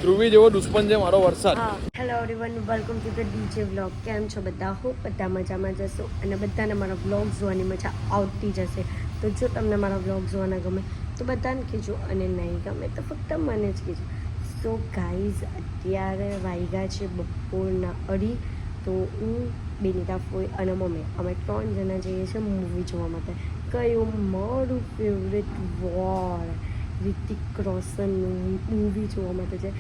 ધ્રુવી જેવો દુશ્મન છે મારો વરસાદ. Hello everyone, welcome to the DJ vlog. કેમ છો બધા? હું બધા મજામાં જશો અને બધાને મારા વ્લોગ જોવાની મજા આવતી જશે. તો જો તમને મારા વ્લોગ જોવાના ગમે તો બધાને કહેજો અને નહીં ગમે તો ફક્ત મને જ કહેજો. સો ગાઈઝ, અત્યારે વાગ્યા છે બપોરના 2:30. તો હું, બેનિતા ફોઈ અને મમ્મી અમે 3 જણા જઈએ છીએ મૂવી જોવા માટે. કયું મારું ફેવરેટ વોર રિતિક રોશનનું મૂવી જોવા માટે છે.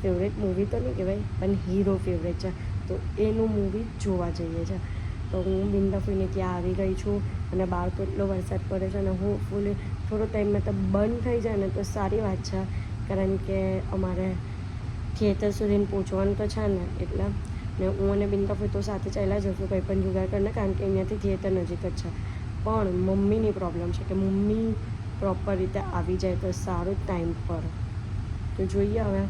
ફેવરેટ મૂવી તો નહીં કહેવાય પણ હીરો ફેવરેટ છે, તો એનું મૂવી જોવા જઈએ છે. તો હું બિંદાફીને ત્યાં આવી ગઈ છું અને બહાર તો એટલો વરસાદ પડે છે અને હું ફૂલી થોડો ટાઈમ તો બંધ થઈ જાય ને તો સારી વાત છે, કારણ કે અમારે થિયેટર સુધીને પહોંચવાનું તો છે ને, એટલે ને હું અને બિંદાફી તો સાથે ચાલ્યા જશું કંઈ પણ જુગાડ કરીને, કારણ કે અહીંયાથી થિયેટર નજીક જ છે. પણ મમ્મીની પ્રોબ્લેમ છે કે મમ્મી પ્રોપર રીતે આવી જાય તો સારું ટાઈમ પર. તો જોઈએ હવે.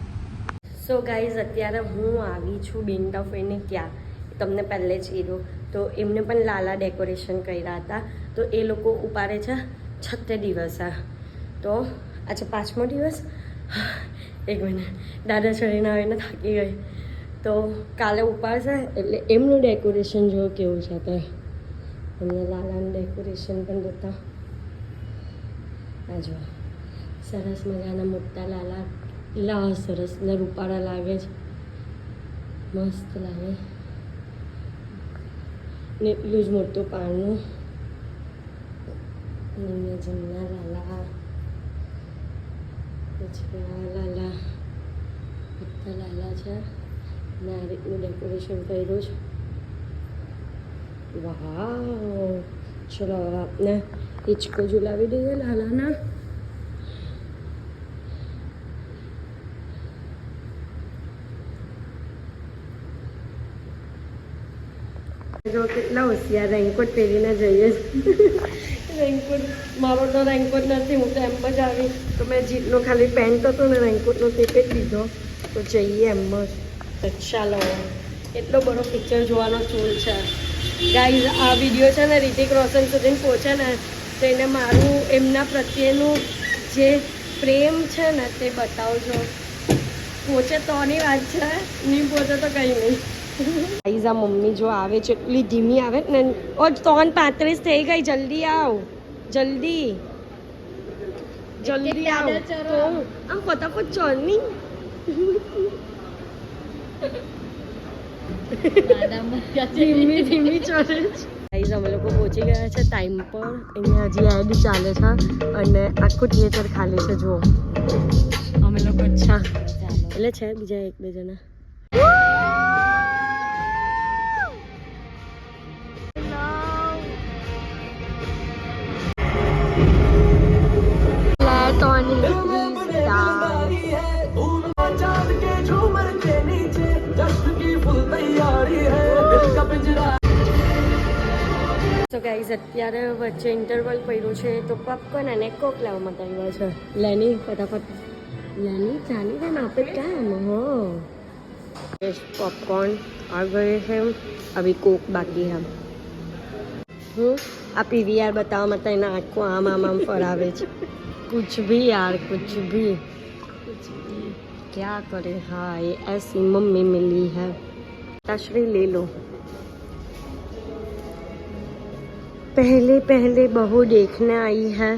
સો ગાઈઝ, અત્યારે હું આવી છું બિંદાફીને ત્યાં. તમને પહેલે જ કીધું તો એમને પણ લાલા ડેકોરેશન કર્યા હતા. તો એ લોકો ઉપાડે છે 36 દિવસે. તો આજે 5મો દિવસ. એક મિનિટ, દાદા ચડીને આવીને થાકી ગઈ. તો કાલે ઉપાડશે એટલે એમનું ડેકોરેશન જો કેવું છે. તો એમને લાલાનું ડેકોરેશન પણ જોતા આ જો સરસ મજાના મોટા લાલા સરસ ને રૂપાળા લાગે છે, મસ્ત લાગે ને એટલું જ મોટું પાનું. અહીંયા જમના લાલા, પછી આ લાલા, બધા લાલા છે ને આ રીતનું ડેકોરેશન કર્યું છે. વાવ! ચલો હવે આપને હિંચકો ઝુલાવી દઈએ લાલાના. જો કેટલા હોશિયાર રેનકોટ પહેરીને જઈએ. રેનકોટ મારો તો રેનકોટ નથી, હું તો એમ જ આવી. તો મેં જીતનો ખાલી પેન્ટ હતો ને રેનકોટનો તે જ લીધો. તો જઈએ એમ જ. ચાલો, એટલો બધો પિક્ચર જોવાનો ચૂલ છે ગાઈઝ. આ વિડીયો છે ને રિતિક રોશન સુધી પહોંચે ને તો એને મારું એમના પ્રત્યેનું જે પ્રેમ છે ને તે બતાવજો. પહોંચે તોની વાત છે, નહીં પહોંચે તો કંઈ નહીં. ગાઈઝ, આ મમ્મી જો આવે છે એટલી ધીમી આવે ને. ઓ 3:35 થઈ ગઈ, જલ્દી આવ, જલ્દી જલ્દી આવ. તો આમ ફટાફટ ચાલ નહીં. ધીમી ધીમી ચાલે છે. ગાઈઝ, અમે લોકો પહોંચી ગયા છે ટાઈમ પર. અહીંયા હજી એડ ચાલે છે અને આખું થિયેટર ખાલી છે. જુઓ અમે લોકો અચ્છા એટલે છે બીજા 1-2 જણા. તો ગાઈઝ, અત્યારે વચ્ચે ઇન્ટરવલ પડ્યું છે તો પોપકોર્ન અને કોક લાવવા માટે આવ્યા છે. લેની ફટાફટ લેની ચાલી દે ને આપણે કામ. હા, पॉपकॉर्न आ गए हैं, अभी कोक बाकी है. આ પીવીઆર બતાવવા માટે એના આંખો આમ આમ આમ ફરાવે છે. कुछ भी यार, कुछ भी क्या करे. हाँ, ये ऐसी मम्मी मिली है. तशरी ले लो. पहले पहले बहू देखने आई है,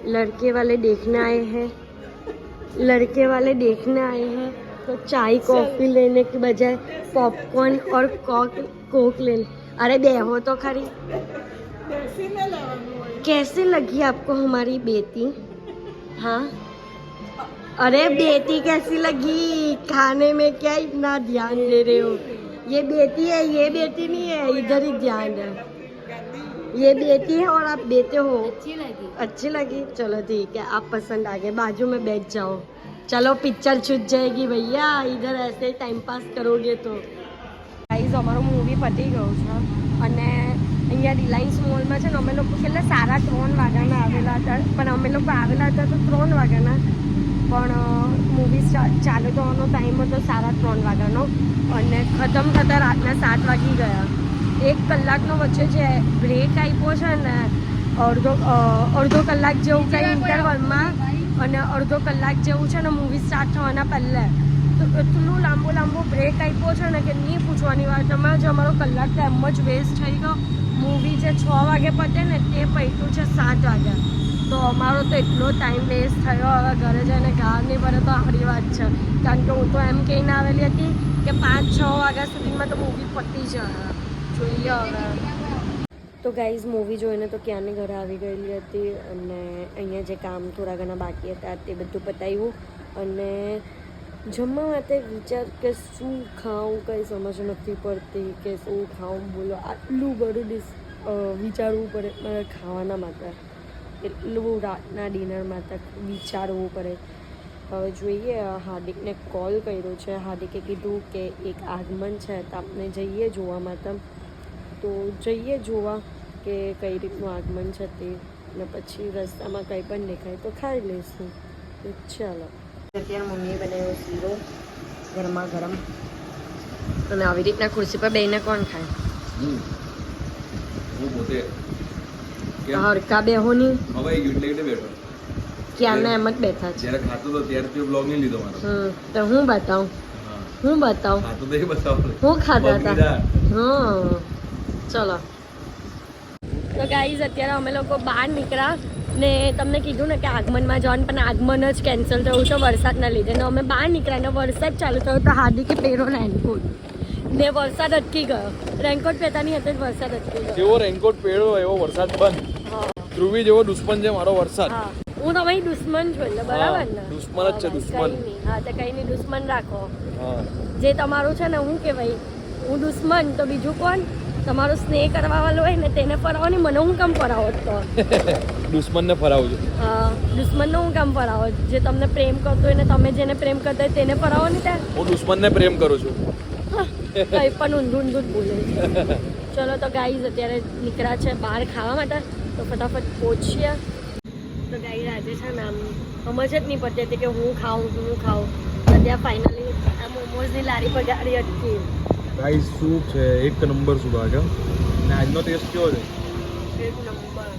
लड़के वाले देखने आए हैं, लड़के वाले देखने आए हैं तो चाय कॉफ़ी लेने की बजाय पॉपकॉर्न और कोक ले. अरे बेहो तो खरी. कैसे लगी आपको हमारी बेटी? हाँ, अरे बेटी कैसी लगी? खाने में क्या इतना ध्यान दे रहे हो? ये बेटी है, ये बेटी नहीं है, इधर ही ध्यान है. ये बेटी है और आप बेटे हो. अच्छी लगी? अच्छी लगी. चलो ठीक है, आप पसंद आ गए, बाजू में बैठ जाओ. चलो पिक्चर छूट जाएगी भैया, इधर ऐसे टाइम पास करोगे તો. ગાઈઝ, અમારું મૂવી પતી ગયું છે અને અહીંયા રિલાયન્સ મોલમાં છે ને અમે લોકો કેટલા સારા 3 વાગ્યાના આવેલા હતા, પણ અમે લોકો આવેલા હતા તો 3 વાગ્યાના, પણ મૂવી ચાલુ થવાનો ટાઈમ હતો 3:30 વાગ્યાનો અને ખતમ થતાં રાતના 7 વાગી ગયા. 1 કલાકનો વચ્ચે જે બ્રેક આપ્યો છે ને, અડધો કલાક જેવું કંઈ ઇન્ટરવલમાં અને અડધો કલાક જેવું છે ને મૂવી સ્ટાર્ટ થવાના પહેલાં, એટલું લાંબો બ્રેક આપ્યો છે ને કે નહીં પૂછવાની વાત. તમારે જે અમારો કલાક તો એમ જ વેસ્ટ થઈ ગયો. મૂવી જે 6 વાગે પતે ને તે પત્યું છે 7 વાગ્યા. તો અમારો તો એટલો ટાઈમ વેસ્ટ થયો. હવે ઘરે જઈને ગાર નહીં પડે તો સારી વાત છે, કારણ કે હું તો એમ કહીને આવેલી હતી કે 5-6 વાગ્યા સુધીમાં તો મૂવી પતી જાય. જોઈએ હવે. તો ગાઈઝ મૂવી જોઈને તો ક્યાંની ઘરે આવી ગયેલી હતી અને અહીંયા જે કામ થોડા ઘણા બાકી હતા તે બધું પતાવ્યું અને જમવા માટે વિચાર કે શું ખાઉં કંઈ સમજ નથી પડતી કે શું ખાઉં. બોલો આટલું બધું વિચારવું પડે મારે ખાવાના માટે, એટલું રાતના ડિનર માટે વિચારવું પડે. હવે જોઈએ. હાર્દિકને કોલ કર્યો છે. હાર્દિકે કીધું કે એક આગમન છે તો આપણે જઈએ જોવા માટે. તો જઈએ જોવા કે કઈ રીતનું આગમન છે તે, અને પછી રસ્તામાં કંઈ પણ દેખાય તો ખાઈ લઈશું. તો ચાલો. અત્યારે મમ્મીએ બનાવ્યો શીરો ગરમા ગરમ, અને આવી રીતના ખુરશી પર બેહીને કોણ ખાય? હું પોતે હરકા બેહોની હવે એટલે બેઠો ક્યારના એમ જ બેઠા છે. જ્યારે ખાતો તો ત્યારે તે બ્લોગ નહીં લીધો મારો. તો હું બતાવું ખાતો તો એ બતાવો. હું ખાતા હતા. ચલો. તો ગાઈઝ અત્યારે અમે લોકો બહાર નીકળ્યા ને તમને કીધું ને કે આગમનમાં જવાનું, પણ આગમન જ કેન્સલ થયું છે વરસાદના લીધે. ને અમે બહાર નીકળ્યા ને વરસાદ ચાલુ થયો તો હાર્દિકે પહેરો રેનકોટ ને વરસાદ અટકી ગયો. રેનકોટ પહેરતાની હતી જ વરસાદ અટકી ગયો. જેવો રેનકોટ પહેર્યો એવો વરસાદ બંધ. ધ્રુવી જેવો દુશ્મન છે મારો વરસાદ. હું તમારી દુશ્મન છું એટલે બરાબર ને? દુશ્મન જ છે, દુશ્મન. હા તો કઈ નહીં, દુશ્મન રાખો. હા, જે તમારું છે ને હું કહેવાય હું દુશ્મન તો બીજું કોણ? તમારો સ્નેહ કરવા વાળો હોય ને તેને ફરાવો ને, મને હું કામ ફરાવો તો? દુશ્મનને ફરાવજો. હા, દુશ્મનનો હું કામ ફરાવો? જે તમને પ્રેમ કરતો હોય ને તમે જેને પ્રેમ કરતા હોય તેને ફરાવો ને ત્યાં. હું દુશ્મનને પ્રેમ કરું છું. કંઈ પણ ઊંધું જ બોલે. ચલો તો ગાઈઝ અત્યારે નીકળ્યા છે બહાર ખાવા માટે, તો ફટાફટ પહોંચીએ. તો ગાઈઝ આજે છે ને આમ સમજ જ નહીં પડતી હતી કે હું ખાઉં. અત્યારે ફાઇનલી આ મોમોઝની લારી પર ગાડી અટકી. ગાઈસ સૂપ છે, એક નંબર સૂપ આ ગયો. અને આજનો ટેસ્ટ કેવો છે? એક નંબર.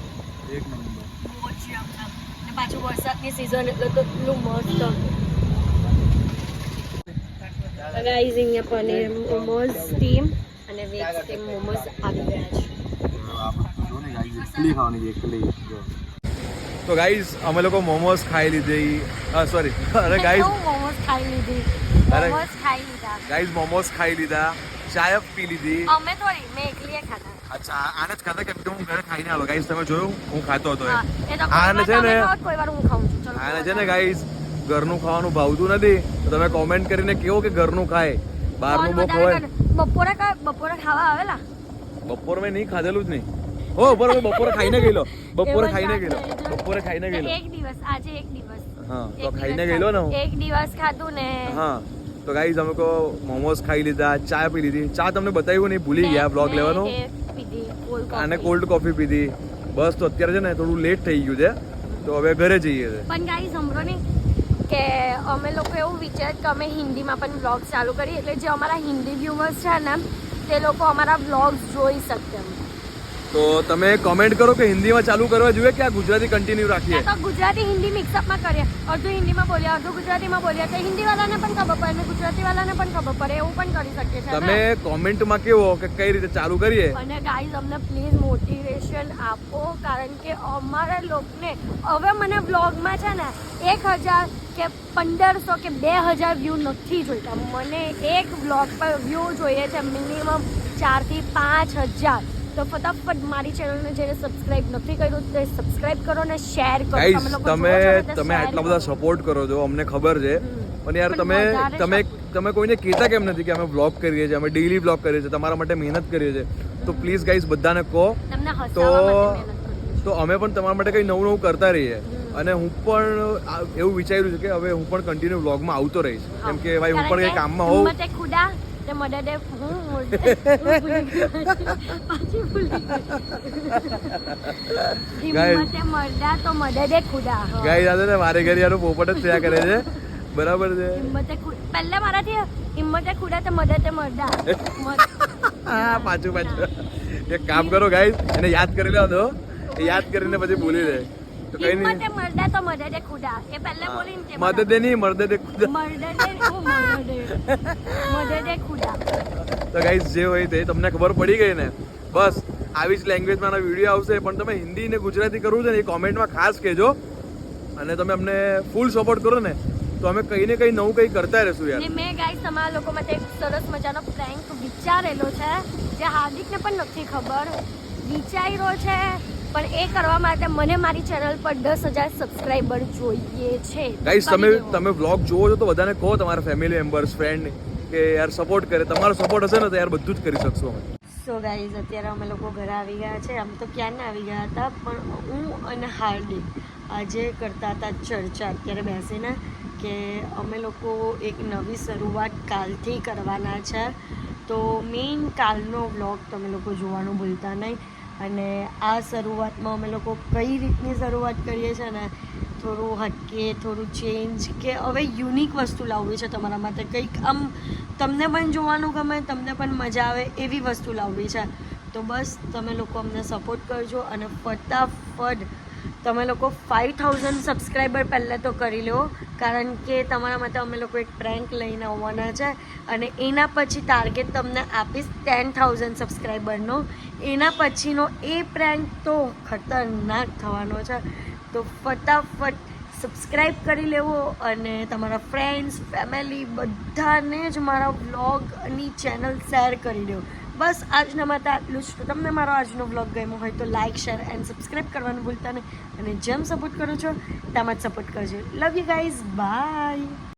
એક નંબર. પહોંચી આમ ને પાછું વરસાદની સિઝન એટલે તો એટલું મસ્ત. ગાઈઝ અહીંયા પનીર મોમોઝ સ્ટીમ અને વેજ સ્ટીમ મોમોઝ આવી ગયા છે. તો ગાઈઝ અમે લોકો મોમોઝ ખાઈ લીધી. સોરી, અરે ગાઈઝ મોમોઝ ખાઈ લીધી. ગાઈઝ મોમોઝ ખાઈ લીધા, ચાય પી લીધી. અમે થોડી, મેં એકલીએ ખાધા. અચ્છા, આને જ ખાતા કેમ કે હું ઘરે ખાઈને આલો. ગાઈઝ તમે જોયું હું ખાતો હતો. આને છે ને કોઈ વાર હું ખાઉં છું. આને છે ને ગાઈઝ ઘરનું ખાવાનું ભાવતું નથી તો તમે કોમેન્ટ કરીને કહો કે ઘરનું ખાય, બહારનું બહુ ખવાય. બપોરે ખાવા આવેલા? બપોર મેં નહીં ખાધેલું જ નહીં. ઓ બપોરે ખાઈને ગયેલો. બપોરે ખાઈને ગયેલો. એક દિવસ, આજે એક દિવસ. હા, તો ખાઈને ગયેલો ને હું. એક દિવસ ખાધું ને. હા, તો ગાઈઝ અમે કો મોમોઝ ખાઈ લીધા, ચા પી લીધી. ચા તમને બતાવ્યું નહીં, ભૂલી ગયા બ્લોગ લેવાનું. અને કોલ્ડ કોફી પીધી. બસ તો અત્યારે છે ને થોડું લેટ થઈ ગયું છે તો હવે ઘરે જઈએ છે. પણ ગાઈઝ સાંભળો ને કે અમે લોકો એવું વિચાર કે અમે હિન્દીમાં પણ વ્લોગ ચાલુ કરીએ, એટલે જે અમારા હિન્દી વ્યુઅર્સ છે ને તે લોકો અમારા વ્લોગ્સ જોઈ શકશે. તો તમે કમેન્ટ કરો કે હિન્દીમાં ચાલુ કરવા જોઈએ કે આ ગુજરાતી કન્ટિન્યુ રાખીએ. તો ગુજરાતી હિન્દી મિક્સઅપમાં કરીએ. અડધું હિન્દીમાં બોલ્યા, અડધું ગુજરાતીમાં બોલ્યા, તો હિન્દી વાળાને પણ ખબર પડે અને ગુજરાતી વાળાને પણ ખબર પડે, એવું પણ કરી શકીએ છીએ. તમે કોમેન્ટમાં કેવો કે કઈ રીતે ચાલુ કરીએ. અને ગાઈઝ અમને પ્લીઝ મોટિવેશન આપો, કારણ કે અમારા લોકોને હવે મને વ્લોગમાં છે ને 1000 કે 1500 કે 2000 વ્યૂ નથી જોઈતા. મને એક વ્લોગ પર વ્યૂ જોઈએ છે મિનિમમ 4 થી 5000. તો ફટાફટ મારી ચેનલને જેને સબસ્ક્રાઇબ નથી કર્યું તે સબસ્ક્રાઇબ કરો અને શેર કરો. તમે આટલા બધા સપોર્ટ કરો છો અમને ખબર છે, પણ યાર તમે કોઈને કહેતા કેમ નથી કે અમે વ્લોગ કરીએ છીએ, અમે ડેઈલી વ્લોગ કરીએ છીએ, તમારા માટે મહેનત કરીએ છીએ. તો પ્લીઝ ગાઈઝ બધાને કહો તો અમે પણ તમારા માટે કંઈ નવું કરતા રહીએ. અને હું પણ એવું વિચાર્યું છે કે હવે હું પણ કન્ટિન્યુ વ્લોગમાં આવતો રહીશ, કેમ કે ભાઈ હું પણ કંઈ કામમાં હોઉં. મદદે હું મરદા તો મદદે ખુદા. ગાઈસ આ ને મારે ઘરે યાર પોપટ જ થયા કરે છે. બરાબર છે. પહેલા મારાથી હિંમતે ખુદા તો મદદે મરદા. હા, પાછું એક કામ કરો ગાઈસ, એને યાદ કરી લો તો યાદ કરીને પછી ભૂલી જાય. તો કઈ નહીં, મરદા તો મદદે ખુદા એ પહેલા બોલીને મદદે નહીં મરદે ખુદા. મરદે મદદે ખુદા. તો ગાઈઝ જે હોય તે તમને ખબર પડી ગઈ ને, બસ આવી જ લેંગ્વેજમાં વિડીયો આવશે, પણ તમે હિન્દી ને ગુજરાતી કરવું છે ને એ કોમેન્ટમાં ખાસ કહેજો, અને તમે અમને ફૂલ સપોર્ટ કરો ને તો અમે કંઈ ને કંઈ નવું કંઈ કરતા રહેશું યાર. ને મેં ગાઈસ તમારા લોકો માટે એક સરસ મજાનો પ્રેન્ક વિચારેલો છે, જે હાર્દિકને પણ નથી ખબર. વિચાર્યો છે, પણ એ કરવા માટે મને મારી ચેનલ પર 10,000 સબસ્ક્રાઇબર જોઈએ છે. ગાઈઝ તમે વ્લોગ જોવો છો તો બધાને કહો, તમારા ફેમિલી મેમ્બર્સ, ફ્રેન્ડ, કે યાર સપોર્ટ કરે. તમારો સપોર્ટ હશે ને તો યાર બધું જ કરી શકશું અમે. સો ગાઈઝ અત્યારે અમે લોકો ઘરે આવી ગયા છે. આમ તો ક્યારના આવી ગયા હતા, પણ હું અને હાર્દિક આજે કરતા હતા ચર્ચા અત્યારે બેસીને, કે અમે લોકો એક નવી શરૂઆત કાલથી કરવાના છે. તો મેઇન કાલનો વ્લોગ તમે લોકો જોવાનું ભૂલતા નહીં. અને આ શરૂઆતમાં અમે લોકો કઈ રીતની શરૂઆત કરીએ છીએ ને, થોડું હટકે, થોડું ચેન્જ, કે હવે યુનિક વસ્તુ લાવવી છે તમારા માટે, કંઈક આમ તમને પણ જોવાનું ગમે, તમને પણ મજા આવે એવી વસ્તુ લાવવી છે. તો બસ તમે લોકો અમને સપોર્ટ કરજો, અને ફટાફટ તમે લોકો 5,000 સબસ્ક્રાઈબર પહેલાં તો કરી લો, કારણ કે તમારા માટે અમે લોકો એક પ્રેન્ક લઈને આવવાના છે, અને એના પછી ટાર્ગેટ તમને આપીશ 10,000 સબસ્ક્રાઈબરનો. એના પછીનો એ પ્રેન્ક તો ખતરનાક થવાનો છે. તો ફટાફટ સબસ્ક્રાઈબ કરી લેવો, અને તમારા ફ્રેન્ડ્સ, ફેમિલી બધાને જ મારા વ્લોગની ચેનલ શેર કરી દો. બસ આજના માટે આટલું જ. તો તમને મારો આજનો વ્લોગ ગમ્યો હોય તો લાઇક, શેર એન્ડ સબસ્ક્રાઈબ કરવાનું ભૂલતા નહીં, અને જેમ સપોર્ટ કરો છો તેમ જ સપોર્ટ કરજો. Love you guys, by.